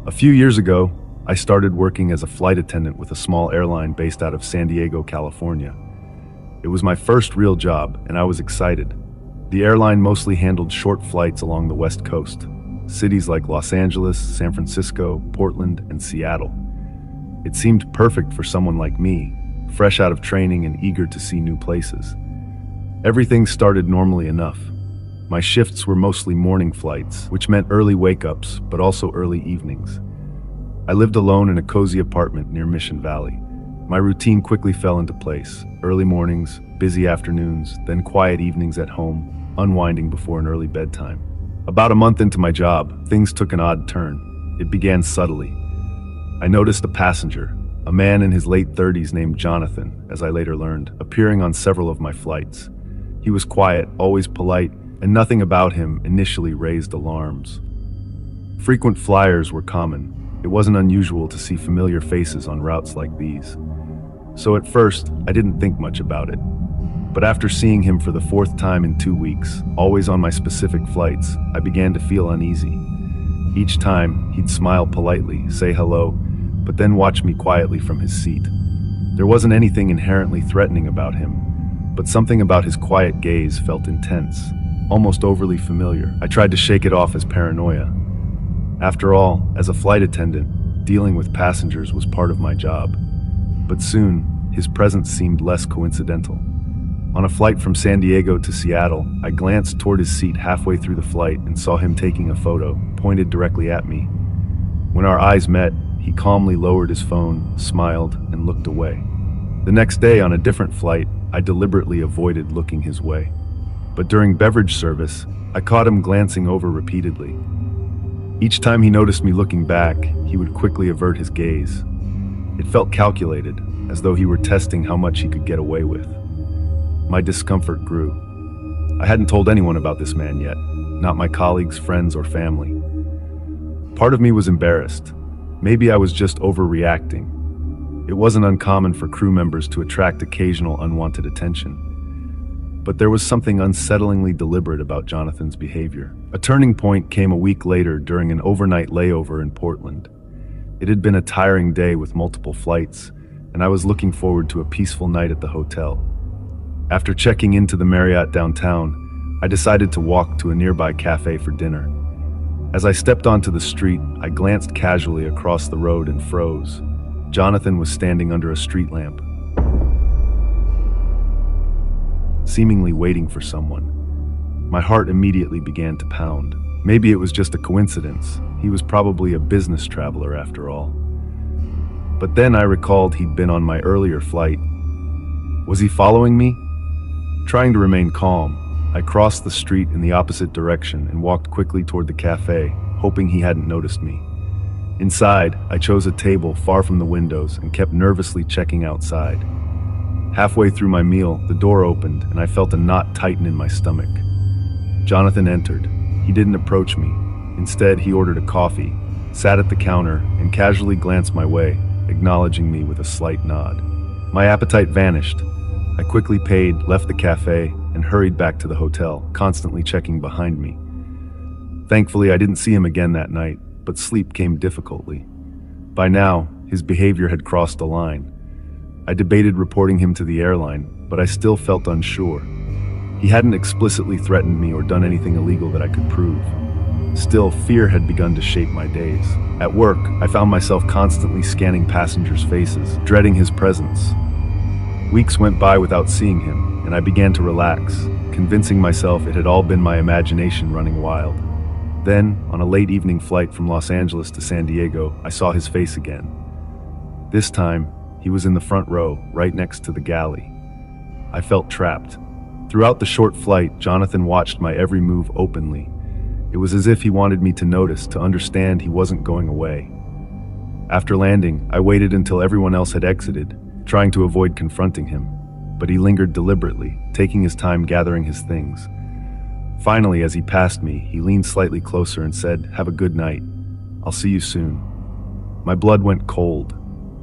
A few years ago, I started working as a flight attendant with a small airline based out of San Diego, California. It was my first real job, and I was excited. The airline mostly handled short flights along the West Coast, cities like Los Angeles, San Francisco, Portland, and Seattle. It seemed perfect for someone like me, fresh out of training and eager to see new places. Everything started normally enough. My shifts were mostly morning flights, which meant early wake-ups, but also early evenings. I lived alone in a cozy apartment near Mission Valley. My routine quickly fell into place. Early mornings, busy afternoons, then quiet evenings at home, unwinding before an early bedtime. About a month into my job, things took an odd turn. It began subtly. I noticed a passenger, a man in his late 30s named Jonathan, as I later learned, appearing on several of my flights. He was quiet, always polite, and nothing about him initially raised alarms. Frequent flyers were common. It wasn't unusual to see familiar faces on routes like these. So at first, I didn't think much about it. But after seeing him for the fourth time in 2 weeks, always on my specific flights, I began to feel uneasy. Each time, he'd smile politely, say hello, but then watch me quietly from his seat. There wasn't anything inherently threatening about him, but something about his quiet gaze felt intense, almost overly familiar. I tried to shake it off as paranoia. After all, as a flight attendant, dealing with passengers was part of my job. But soon, his presence seemed less coincidental. On a flight from San Diego to Seattle, I glanced toward his seat halfway through the flight and saw him taking a photo, pointed directly at me. When our eyes met, he calmly lowered his phone, smiled, and looked away. The next day, on a different flight, I deliberately avoided looking his way. But during beverage service, I caught him glancing over repeatedly. Each time he noticed me looking back, he would quickly avert his gaze. It felt calculated, as though he were testing how much he could get away with. My discomfort grew. I hadn't told anyone about this man yet, not my colleagues, friends, or family. Part of me was embarrassed. Maybe I was just overreacting. It wasn't uncommon for crew members to attract occasional unwanted attention. But there was something unsettlingly deliberate about Jonathan's behavior. A turning point came a week later during an overnight layover in Portland. It had been a tiring day with multiple flights, and I was looking forward to a peaceful night at the hotel. After checking into the Marriott downtown, I decided to walk to a nearby cafe for dinner. As I stepped onto the street, I glanced casually across the road and froze. Jonathan was standing under a street lamp, seemingly waiting for someone. My heart immediately began to pound. Maybe it was just a coincidence. He was probably a business traveler after all. But then I recalled he'd been on my earlier flight. Was he following me? Trying to remain calm, I crossed the street in the opposite direction and walked quickly toward the cafe, hoping he hadn't noticed me. Inside, I chose a table far from the windows and kept nervously checking outside. Halfway through my meal, the door opened and I felt a knot tighten in my stomach. Jonathan entered. He didn't approach me. Instead, he ordered a coffee, sat at the counter, and casually glanced my way, acknowledging me with a slight nod. My appetite vanished. I quickly paid, left the cafe, and hurried back to the hotel, constantly checking behind me. Thankfully, I didn't see him again that night, but sleep came difficultly. By now, his behavior had crossed a line. I debated reporting him to the airline, but I still felt unsure. He hadn't explicitly threatened me or done anything illegal that I could prove. Still, fear had begun to shape my days. At work, I found myself constantly scanning passengers' faces, dreading his presence. Weeks went by without seeing him, and I began to relax, convincing myself it had all been my imagination running wild. Then, on a late evening flight from Los Angeles to San Diego, I saw his face again. This time, he was in the front row, right next to the galley. I felt trapped. Throughout the short flight, Jonathan watched my every move openly. It was as if he wanted me to notice, to understand he wasn't going away. After landing, I waited until everyone else had exited, trying to avoid confronting him, but he lingered deliberately, taking his time gathering his things. Finally, as he passed me, he leaned slightly closer and said, "Have a good night. I'll see you soon." My blood went cold.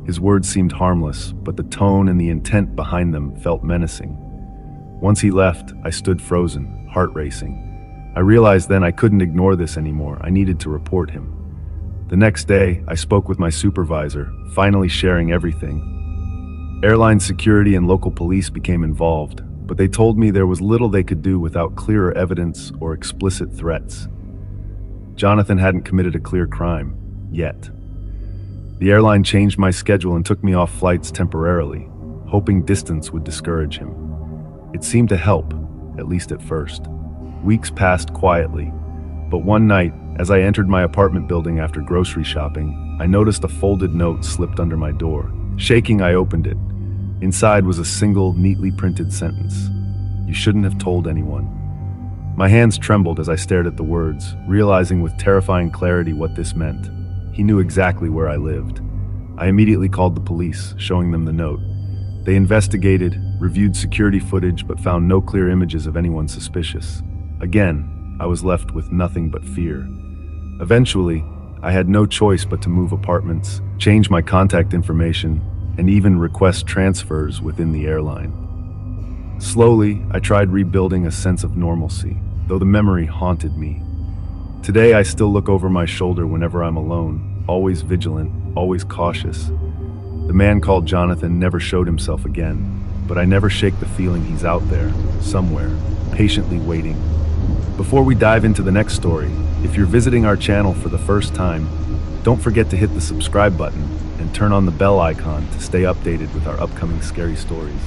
His words seemed harmless, but the tone and the intent behind them felt menacing. Once he left, I stood frozen, heart racing. I realized then I couldn't ignore this anymore. I needed to report him. The next day, I spoke with my supervisor, finally sharing everything. Airline security and local police became involved, but they told me there was little they could do without clearer evidence or explicit threats. Jonathan hadn't committed a clear crime, yet. The airline changed my schedule and took me off flights temporarily, hoping distance would discourage him. It seemed to help, at least at first. Weeks passed quietly, but one night, as I entered my apartment building after grocery shopping, I noticed a folded note slipped under my door. Shaking, I opened it. Inside was a single, neatly printed sentence. "You shouldn't have told anyone." My hands trembled as I stared at the words, realizing with terrifying clarity what this meant. He knew exactly where I lived. I immediately called the police, showing them the note. They investigated, reviewed security footage, but found no clear images of anyone suspicious. Again, I was left with nothing but fear. Eventually, I had no choice but to move apartments, change my contact information, and even request transfers within the airline. Slowly, I tried rebuilding a sense of normalcy, though the memory haunted me. Today, I still look over my shoulder whenever I'm alone, always vigilant, always cautious. The man called Jonathan never showed himself again, but I never shake the feeling he's out there, somewhere, patiently waiting. Before we dive into the next story, if you're visiting our channel for the first time, don't forget to hit the subscribe button and turn on the bell icon to stay updated with our upcoming scary stories.